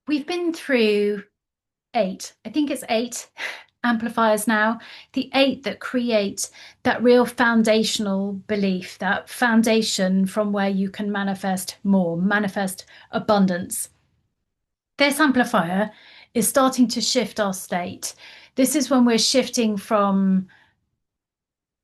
We've been through eight, I think it's eight amplifiers now, the eight that create that real foundational belief, that foundation from where you can manifest more, manifest abundance. This amplifier is starting to shift our state. This is when we're shifting from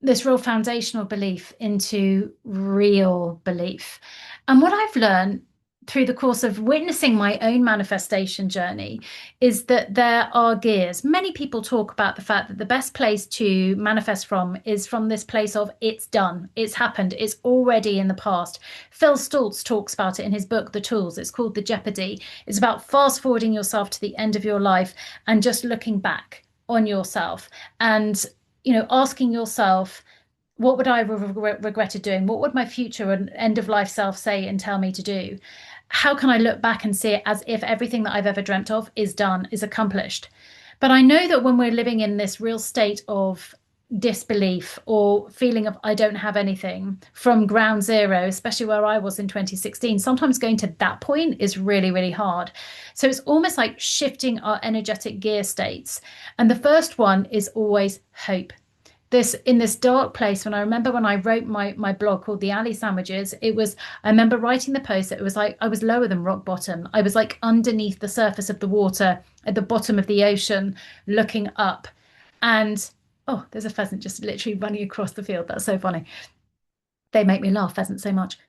this real foundational belief into real belief. And what I've learned through the course of witnessing my own manifestation journey is that there are gears. Many people talk about the fact that the best place to manifest from is from this place of it's done, it's happened, it's already in the past. Phil Stultz talks about it in his book, The Tools. It's called The Jeopardy. It's about fast forwarding yourself to the end of your life and just looking back on yourself and asking yourself, what would I regretted doing? What would my future and end of life self say and tell me to do? How can I look back and see it as if everything that I've ever dreamt of is done, is accomplished? But I know that when we're living in this real state of disbelief or feeling of I don't have anything from ground zero, especially where I was in 2016, sometimes going to that point is really, really hard. So it's almost like shifting our energetic gear states. And the first one is always hope. This in this dark place. When I wrote my blog called The Alley Sandwiches, I remember writing the post that it was like I was lower than rock bottom. I was like underneath the surface of the water at the bottom of the ocean looking up. And oh, there's a pheasant just literally running across the field. That's so funny. They make me laugh, pheasants, so much.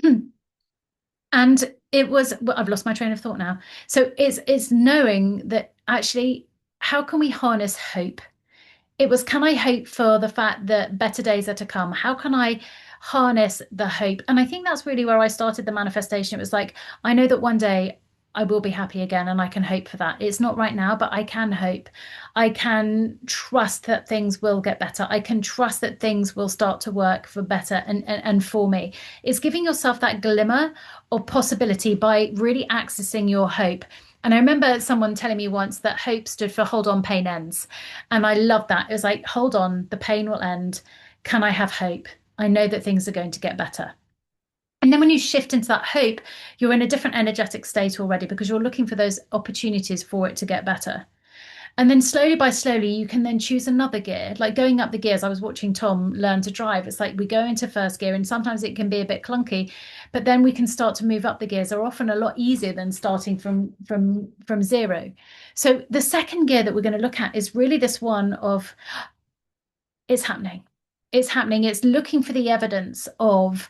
And well, I've lost my train of thought now. So it's knowing that actually, how can we harness hope? It was, can I hope for the fact that better days are to come? How can I harness the hope? And I think that's really where I started the manifestation. It was like, I know that one day I will be happy again and I can hope for that. It's not right now, but I can hope. I can trust that things will get better. I can trust that things will start to work for better and for me. It's giving yourself that glimmer of possibility by really accessing your hope. And I remember someone telling me once that hope stood for hold on, pain ends. And I love that. It was like, hold on, the pain will end. Can I have hope? I know that things are going to get better. And then when you shift into that hope, you're in a different energetic state already because you're looking for those opportunities for it to get better. And then slowly by slowly, you can then choose another gear. Like going up the gears, I was watching Tom learn to drive. It's like we go into first gear and sometimes it can be a bit clunky, but then we can start to move up the gears. Are often a lot easier than starting from zero. So the second gear that we're going to look at is really this one of it's happening. It's happening. It's looking for the evidence of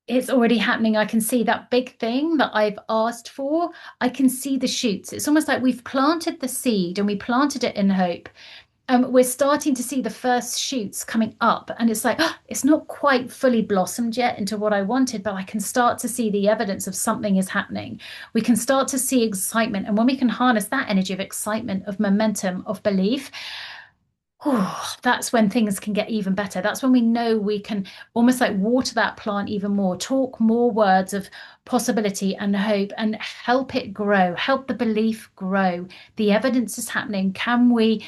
it's already happening. I can see that big thing that I've asked for. I can see the shoots. It's almost like we've planted the seed and we planted it in hope. We're starting to see the first shoots coming up, and it's like, oh, it's not quite fully blossomed yet into what I wanted, but I can start to see the evidence of something is happening. We can start to see excitement. And when we can harness that energy of excitement, of momentum, of belief, oh, that's when things can get even better. That's when we know we can almost like water that plant even more, talk more words of possibility and hope and help it grow, help the belief grow. The evidence is happening. Can we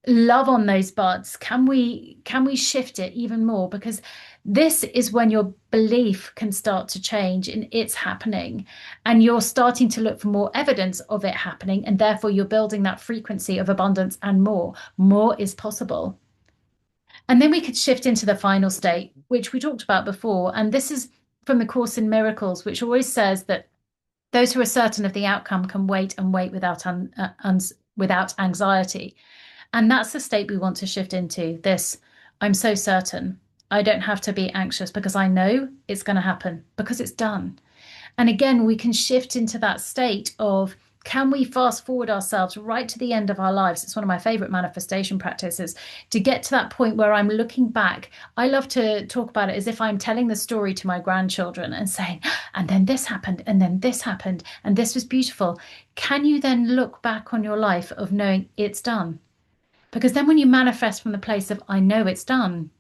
love on those buds? Can we shift it even more? Because this is when your belief can start to change and it's happening, and you're starting to look for more evidence of it happening, and therefore you're building that frequency of abundance and more is possible. And then we could shift into the final state, which we talked about before, and this is from the Course in Miracles, which always says that those who are certain of the outcome can wait and wait without anxiety. And that's the state we want to shift into. This, I'm so certain. I don't have to be anxious because I know it's going to happen because it's done. And again, we can shift into that state of, can we fast forward ourselves right to the end of our lives? It's one of my favorite manifestation practices to get to that point where I'm looking back. I love to talk about it as if I'm telling the story to my grandchildren and saying, and then this happened, and then this happened, and this was beautiful. Can you then look back on your life of knowing it's done? Because then when you manifest from the place of, I know it's done,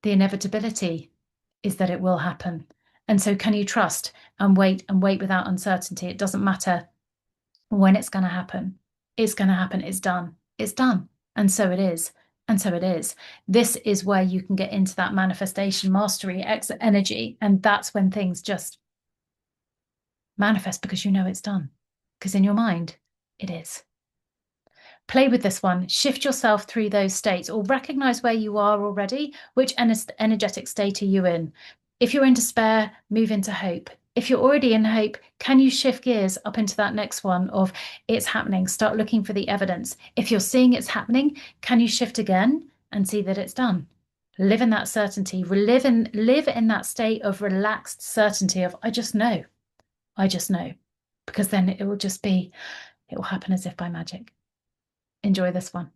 the inevitability is that it will happen. And so can you trust and wait without uncertainty? It doesn't matter when it's going to happen. It's going to happen. It's done. It's done. And so it is. And so it is. This is where you can get into that manifestation mastery, exit energy. And that's when things just Manifest because you know it's done. Because in your mind, it is. Play with this one. Shift yourself through those states or recognize where you are already. Which energetic state are you in? If you're in despair, move into hope. If you're already in hope, can you shift gears up into that next one of it's happening? Start looking for the evidence. If you're seeing it's happening, can you shift again and see that it's done? Live in that certainty. Live in that state of relaxed certainty of I just know. I just know. Because then it will happen as if by magic. Enjoy this one.